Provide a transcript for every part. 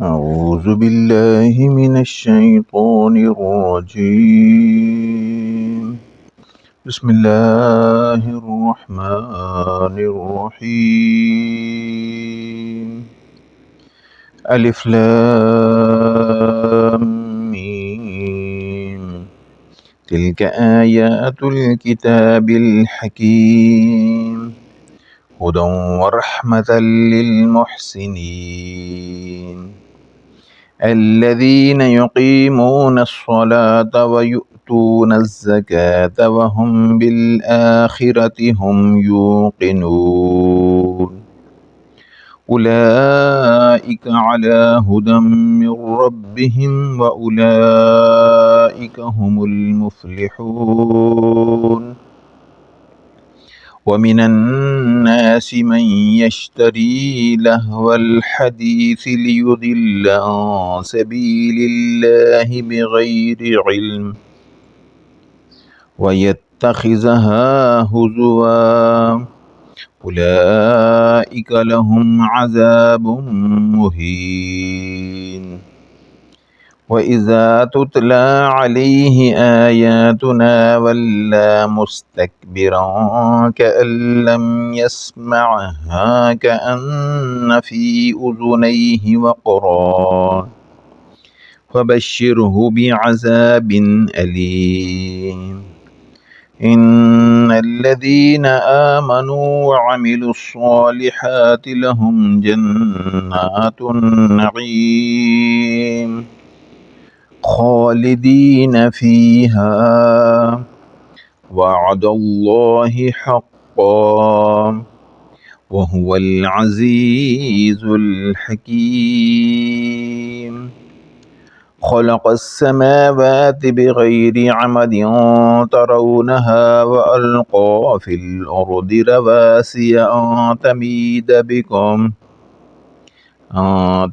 أعوذ بالله من الشيطان الرجيم. بسم الله الرحمن الرحيم. ألف لام ميم. تلك آيات الكتاب الحكيم، هدى ورحمة للمحسنين الذين يقيمون الصلاة ويؤتون الزكاة وهم بالآخرة هم يوقنون أولئك على هدى من ربهم وأولئك هم المفلحون. ومن الناس من يشتري لهو الحديث ليضل عن سبيل الله بغير علم ويتخذها هزوا، أولئك لهم عذاب مهين. وإذا تتلى عليه آياتنا ولى مستكبرا كأن لم يسمعها كأن في أذنيه وقرا، فبشره بعذاب أليم. إن الذين آمنوا وعملوا الصالحات لهم جنات النعيم خالدين فيها، وعد الله حقا، وهو العزيز الحكيم. خلق السماوات بغير عمد ترونها وألقى في الأرض رواسي أن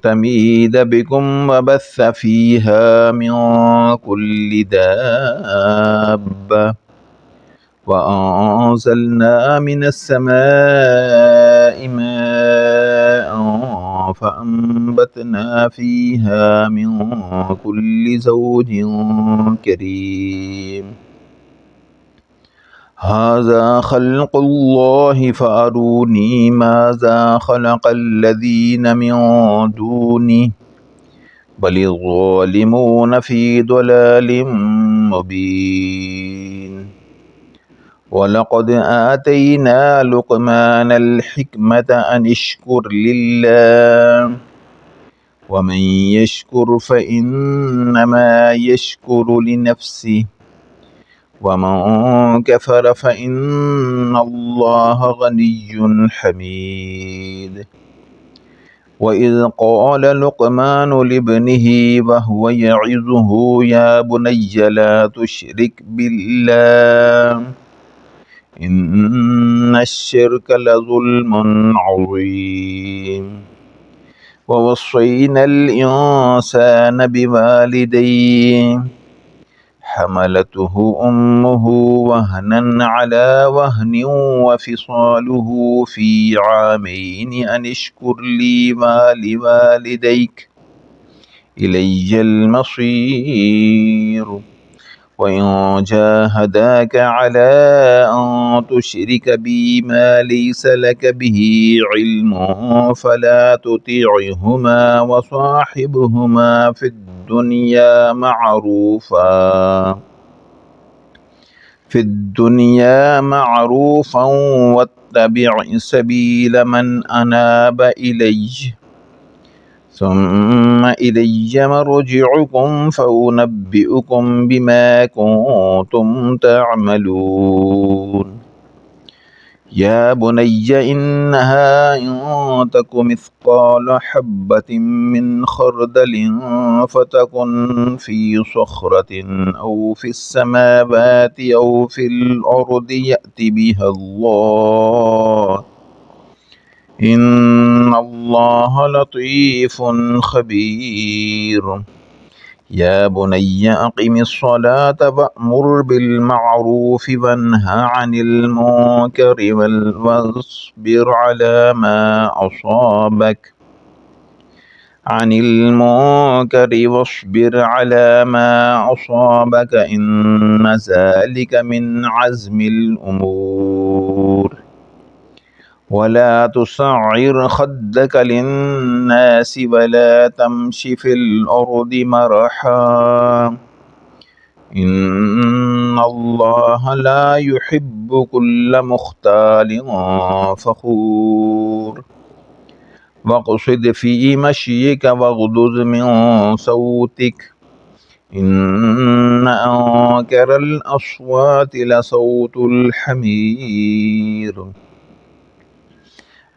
تميد بكم وبث فيها من كل دابة، وأنزلنا من السماء ماء فأنبتنا فيها من كل زوج كريم. هذا خلق الله فأروني ماذا خلق الذين من دونه بل الظالمون في ضلال مبين. ولقد آتينا لقمان الحكمة أن اشكر لله، ومن يشكر فإنما يشكر لنفسه، ومن كفر فإن الله غني حميد. وإذ قال لقمان لابنه وهو يعظه يا بني لا تشرك بالله إن الشرك لظلم عظيم. ووصينا الإنسان بوالديه حملته أمه وهنا على وهن وفصاله في عامين أن اشكر لي ولوالديك إلي المصير. وإن جاهداك على أن تشرك بي ما ليس لك به علم فلا تطيعهما وصاحبهما في الدنيا معروفا واتبع سبيل من أناب إلي ثم إلي مرجعكم فأنبئكم بما كنتم تعملون. يا بني إنها إن تك مثقال حبة من خردل فتكن في صخرة أو في السماوات أو في الأرض يأت بها الله إن الله لطيف خبير. يا بني أقم الصلاة وأمر بالمعروف وانه عن المنكر واصبر على ما أصابك عن المنكر واصبر على ما أصابك إن ذلك من عزم الأمور ولا تصعر خدك للناس ولا تمش في الأرض مرحا إن الله لا يحب كل مختال فخور واقصد في مشيك واغضض من صوتك إن أنكر الأصوات لصوت الحمير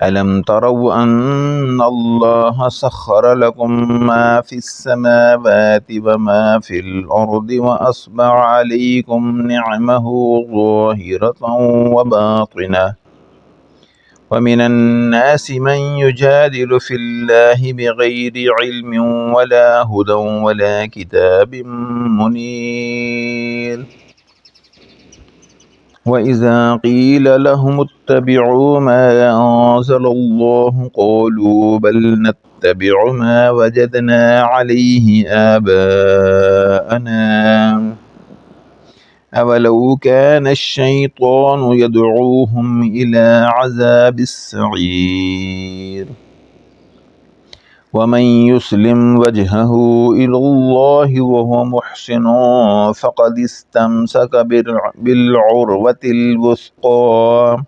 ألم تروا أن الله سخر لكم ما في السماوات وما في الأرض وأسبغ عليكم نعمه ظاهرة وباطنة ومن الناس من يجادل في الله بغير علم ولا هدى ولا كتاب منير وإذا قيل لهم اتبعوا ما أنزل الله قالوا بل نتبع ما وجدنا عليه آباءنا أولو كان الشيطان يدعوهم إلى عذاب السعير ومن يسلم وجهه إلى الله وهو محسن فقد استمسك بالعروة الوثقى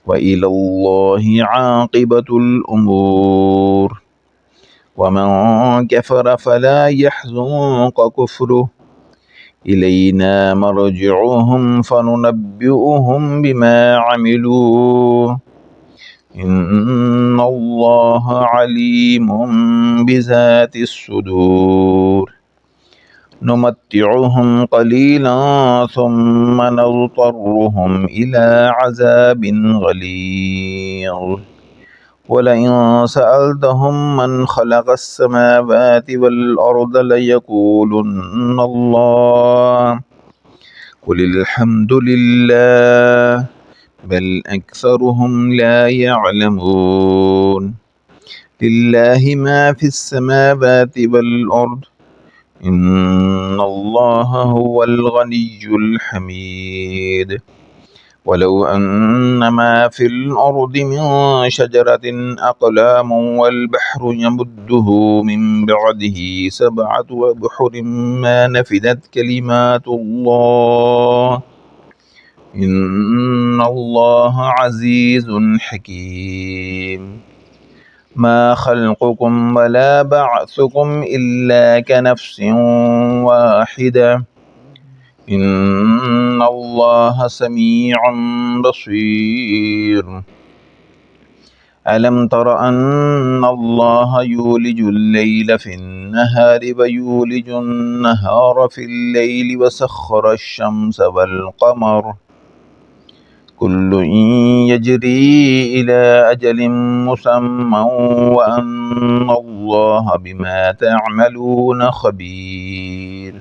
وإلى الله عاقبة الأمور ومن كفر فلا يحزنك كفره إلينا مرجعهم فننبئهم بما عملوا إن الله عليم بذات الصدور نمتعهم قليلا ثم نضطرهم إلى عذاب غليظ ولئن سألتهم من خلق السماوات والأرض ليقولن الله قل الحمد لله بل أكثرهم لا يعلمون لله ما في السماوات والأرض إن الله هو الغني الحميد ولو أن ما في الأرض من شجرة أقلام والبحر يمده من بعده 7 أبحر ما نفدت كلمات الله إن الله عزيز حكيم ما خلقكم ولا بعثكم إلا كنفس واحدة إن الله سميع بصير ألم تر أن الله يولج الليل في النهار ويولج النهار في الليل وسخر الشمس والقمر كل يجري إلى أجل مسمى وأن الله بما تعملون خبير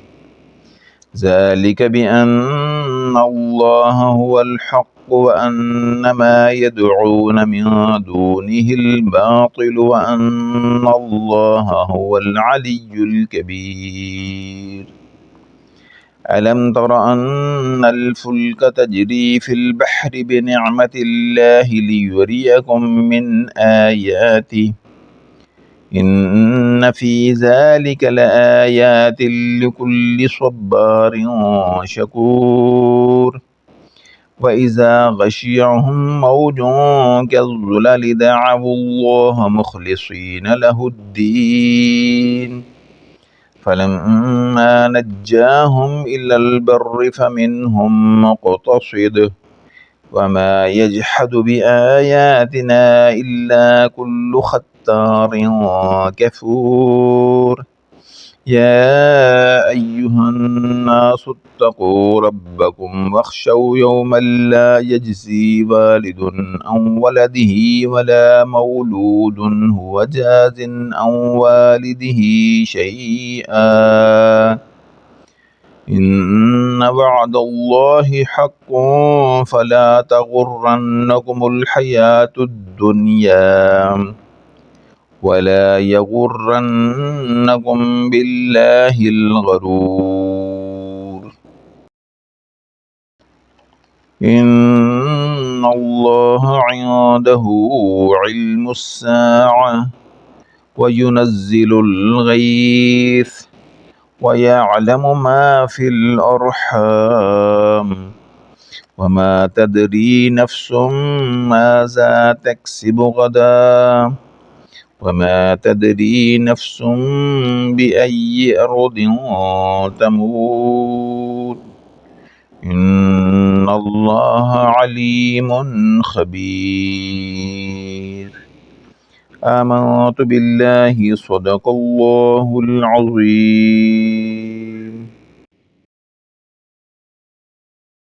ذلك بأن الله هو الحق وأن ما يدعون من دونه الباطل وأن الله هو العلي الكبير ألم تر أن الفلك تجري في البحر بنعمة الله ليريكم من آياته إن في ذلك لآيات لكل صبار شكور وإذا غشيهم موج كالظلل دعوا الله مخلصين له الدين فلما نجاهم إلى البر فمنهم مقتصد وما يجحد بآياتنا إلا كل ختار كفور يا أيها الناس اتقوا ربكم واخشوا يوما لا يجزي والد عن ولده ولا مولود هو جاز عن والده شيئا إن وعد الله حق فلا تغرنكم الحياة الدنيا ولا يغرنكم بالله الغرور إن الله عنده علم الساعة وينزل الغيث ويعلم ما في الأرحام وما تدري نفس ماذا تكسب غدا وما تدري نفس بأي أرض تموت إن الله عليم خبير آمنت بالله صدق الله العظيم.